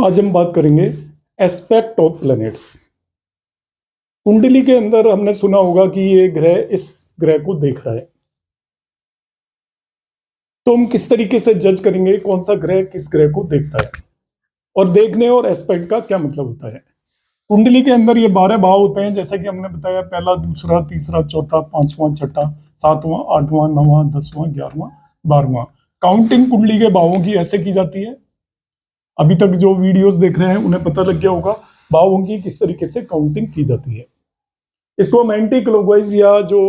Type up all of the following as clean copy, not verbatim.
आज हम बात करेंगे एस्पेक्ट ऑफ प्लैनेट्स। कुंडली के अंदर हमने सुना होगा कि ये ग्रह इस ग्रह को देख रहा है, तो हम किस तरीके से जज करेंगे कौन सा ग्रह किस ग्रह को देखता है और देखने और एस्पेक्ट का क्या मतलब होता है। कुंडली के अंदर ये 12 भाव होते हैं, जैसा कि हमने बताया, पहला, दूसरा, तीसरा, चौथा, पांचवा, छठा, सातवां, आठवां, नौवां, 10वां, 11वां, 12वां। काउंटिंग कुंडली के भावों की ऐसे की जाती है। अभी तक जो वीडियोस देख रहे हैं उन्हें पता लग गया होगा भावों की किस तरीके से काउंटिंग की जाती है। इसको हम एंटी क्लॉकवाइज या जो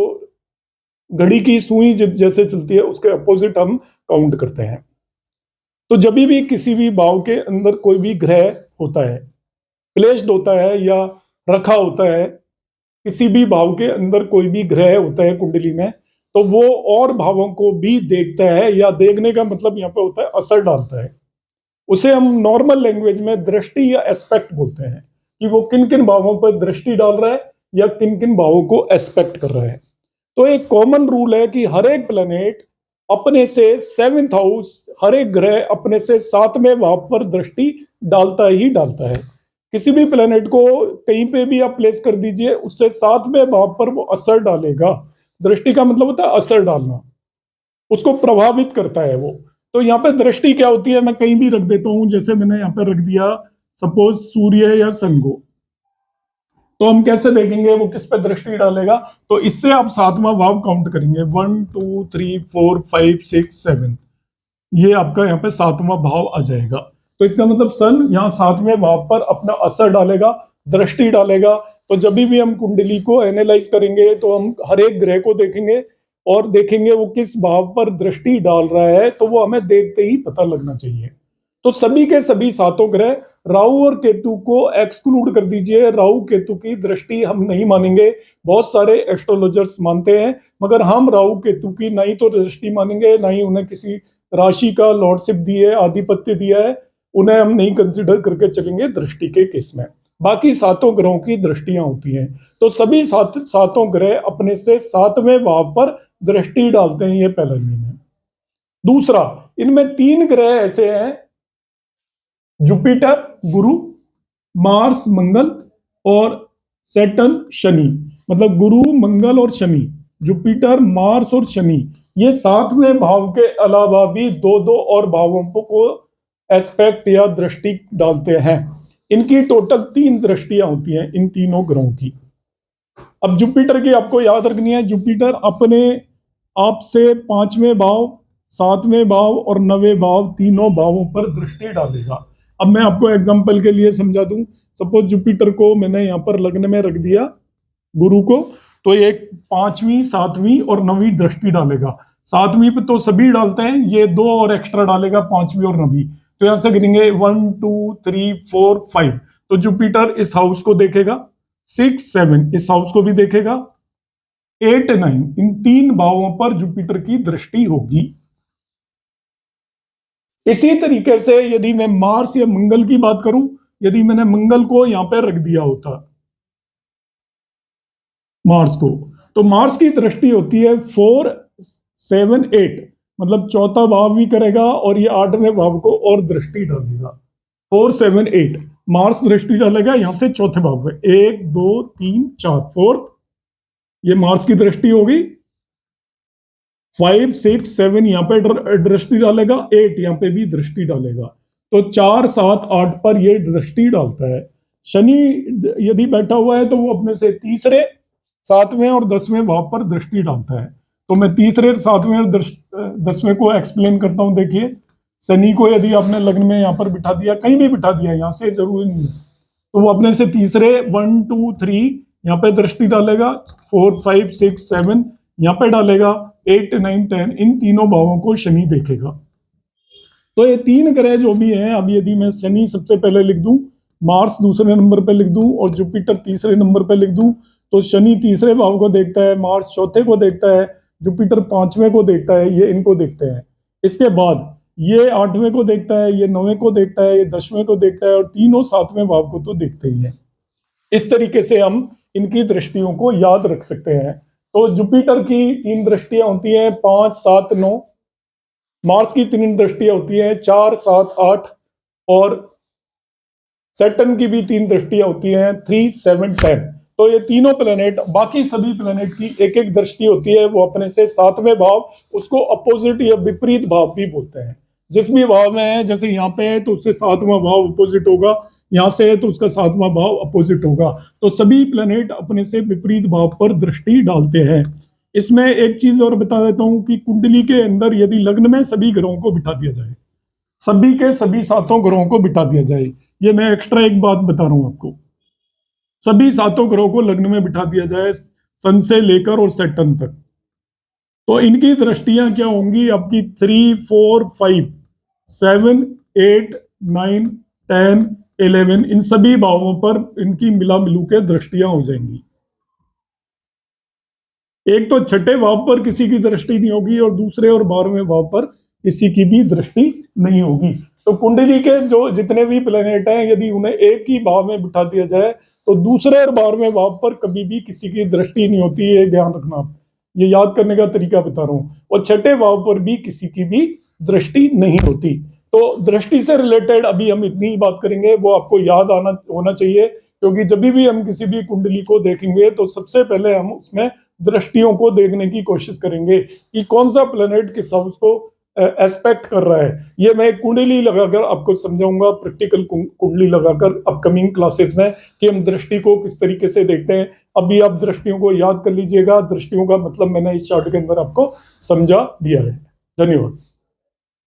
घड़ी की सुई जैसे चलती है उसके अपोजिट हम काउंट करते हैं। तो जब भी किसी भी भाव के अंदर कोई भी ग्रह होता है, प्लेस्ड होता है या रखा होता है, किसी भी भाव के अंदर कोई भी ग्रह होता है कुंडली में, तो वो और भावों को भी देखता है, या देखने का मतलब यहाँ पे होता है असर डालता है। उसे हम नॉर्मल लैंग्वेज में दृष्टि या एस्पेक्ट बोलते हैं कि वो किन किन भावों पर दृष्टि डाल रहा है या किन किन भावों को एस्पेक्ट कर रहा है। तो एक कॉमन रूल है कि हर एक प्लेनेट अपने से 7th हाउस, हर एक ग्रह अपने से 7वें भाव पर दृष्टि डालता ही डालता है। किसी भी प्लेनेट को कहीं पे भी आप प्लेस कर दीजिए, उससे 7वें भाव पर वो असर डालेगा। दृष्टि का मतलब होता है असर डालना, उसको प्रभावित करता है वो। तो यहाँ पे दृष्टि क्या होती है, मैं कहीं भी रख देता हूं, जैसे मैंने यहाँ पे रख दिया सपोज सूर्य या सन को, तो हम कैसे देखेंगे वो किस पे दृष्टि डालेगा। तो इससे आप 7वां भाव काउंट करेंगे, 1 2 3 4 5 6 7, ये आपका यहाँ पे 7वां भाव आ जाएगा। तो इसका मतलब सन यहाँ 7वें भाव पर अपना असर डालेगा, दृष्टि डालेगा। तो जब भी हम कुंडली को एनालाइज करेंगे तो हम हर एक ग्रह को देखेंगे और देखेंगे वो किस भाव पर दृष्टि डाल रहा है, तो वो हमें देखते ही पता लगना चाहिए। तो सभी के सभी 7 ग्रह, राहु और केतु को एक्सक्लूड कर दीजिए, राहु केतु की दृष्टि हम नहीं मानेंगे। बहुत सारे एस्ट्रोलॉजर्स मानते हैं, मगर हम राहु केतु की नहीं तो दृष्टि मानेंगे, ना ही उन्हें किसी राशि का लॉर्डशिप दी है, आधिपत्य दिया है, उन्हें हम नहीं कंसिडर करके चलेंगे दृष्टि के केस में। बाकी 7 ग्रहों की दृष्टियां होती हैं, तो सभी 7 ग्रह अपने से 7वें भाव पर दृष्टि डालते हैं, ये पहला नियम है। दूसरा, इनमें 3 ग्रह ऐसे हैं, जुपिटर गुरु, मार्स मंगल और सैटर्न शनि। मतलब गुरु, मंगल और शनि, जुपिटर, मार्स और शनि, ये 7वें भाव के अलावा भी दो दो और भावों को एस्पेक्ट या दृष्टि डालते हैं। इनकी टोटल 3 दृष्टियां होती हैं इन तीनों ग्रहों की। अब जुपिटर की आपको याद रखनी है, जुपिटर अपने आप से 5वें भाव, 7वें भाव और 9वें भाव, तीनों भावों पर दृष्टि डालेगा। अब मैं आपको एग्जांपल के लिए समझा दूं, सपोज जुपिटर को मैंने यहाँ पर लग्न में रख दिया, गुरु को, तो ये 5वीं, 7वीं और 9वीं दृष्टि डालेगा। 7वीं पे तो सभी डालते हैं, ये 2 और एक्स्ट्रा डालेगा, 5वीं और 9वीं। तो यहां से गिनेंगे 1 2 3 4 5, तो जुपिटर इस हाउस को देखेगा, 6 7 इस हाउस को भी देखेगा, 8 9 इन 3 भावों पर जुपिटर की दृष्टि होगी। इसी तरीके से यदि मैं मार्स या मंगल की बात करूं, यदि मैंने मंगल को यहां पर रख दिया होता, मार्स को, तो मार्स की दृष्टि होती है 4 7 8, मतलब चौथा भाव भी करेगा और ये 8वें भाव को और दृष्टि डालेगा। 4 7 8 मार्स दृष्टि डालेगा यहां से चौथे भाव में, 1 2 3 4, फोर्थ, ये मार्स की दृष्टि होगी। 5 6 7 यहाँ पे दृष्टि डालेगा, 8 यहाँ पे भी दृष्टि डालेगा। तो 4 7 8 पर ये दृष्टि डालता है। शनि यदि बैठा हुआ है तो वो अपने से तीसरे, 7वें और 10वें भाव पर दृष्टि डालता है। तो मैं तीसरे, 7वें और 10वें को एक्सप्लेन करता हूं। देखिए, शनि को यदि आपने लग्न में यहाँ पर बिठा दिया, कहीं भी बिठा दिया, यहाँ से जरूरी नहीं है, तो वो अपने से तीसरे 1 2 3 यहाँ पे दृष्टि डालेगा, 4 5 6 7 यहाँ पे डालेगा, 8 9 10 इन तीनों भावों को शनि देखेगा। तो ये 3 ग्रह जो भी हैं, अब यदि मैं शनि सबसे पहले लिख दूं, मार्स दूसरे नंबर पे लिख दूं और जुपिटर तीसरे नंबर पे लिख दूं, तो शनि तीसरे भाव को देखता है, मार्स चौथे को देखता है, जुपिटर 5वें को देखता है, ये इनको देखते हैं। इसके बाद ये 8वें को देखता है, ये 9वें को देखता है, ये 10वें को देखता है, और तीनों 7वें भाव को तो देखते ही है। इस तरीके से हम इनकी दृष्टियों को याद रख सकते हैं। तो जुपिटर की 3 दृष्टियां होती हैं, 5 7 9, मार्स की 3 दृष्टियां होती हैं, 4 7 8, और सैटर्न की भी 3 दृष्टियां होती हैं, 3, 7, 10। तो ये तीनों प्लेनेट, बाकी सभी प्लेनेट की एक एक दृष्टि होती है, वो अपने से 7वें भाव, उसको अपोजिट या विपरीत भाव भी बोलते हैं। जिस भी भाव में है, जैसे यहाँ पे है तो उससे 7वां भाव अपोजिट होगा, यहाँ से है तो उसका 7वां भाव अपोजिट होगा। तो सभी प्लेनेट अपने से विपरीत भाव पर दृष्टि डालते हैं। इसमें एक चीज और बता देता हूं कि कुंडली के अंदर यदि लग्न में सभी ग्रहों को बिठा दिया जाए, सभी के सभी 7 ग्रहों को बिठा दिया जाए, ये मैं एक्स्ट्रा एक बात बता रहा हूं आपको, सभी 7 ग्रहों को लग्न में बिठा दिया जाए, सन से लेकर और सैटर्न तक, तो इनकी दृष्टियां क्या होंगी आपकी? 3, 4, 5, 7, 8, 9, 10, 11, इन सभी भावों पर इनकी मिला मिलू के दृष्टियां हो जाएंगी। एक तो छठे भाव पर किसी की दृष्टि नहीं होगी और दूसरे और 12वें भाव पर किसी की भी दृष्टि नहीं होगी। तो कुंडली के जो जितने भी प्लेनेट हैं, यदि उन्हें एक ही भाव में बिठा दिया जाए तो दूसरे और 12वें भाव पर कभी भी किसी की दृष्टि नहीं होती है, ध्यान रखना आप। ये याद करने का तरीका बता रहा हूं। और छठे भाव पर भी किसी की भी दृष्टि नहीं होती। तो दृष्टि से रिलेटेड अभी हम इतनी ही बात करेंगे, वो आपको याद आना होना चाहिए, क्योंकि जब भी हम किसी भी कुंडली को देखेंगे तो सबसे पहले हम उसमें दृष्टियों को देखने की कोशिश करेंगे कि कौन सा प्लेनेट किस हाउस को एस्पेक्ट कर रहा है। ये मैं कुंडली लगाकर आपको समझाऊंगा, प्रैक्टिकल कुंडली लगाकर अपकमिंग क्लासेस में, कि हम दृष्टि को किस तरीके से देखते हैं। अभी आप दृष्टियों को याद कर लीजिएगा, दृष्टियों का मतलब मैंने इस चार्ट के अंदर आपको समझा दिया है। धन्यवाद।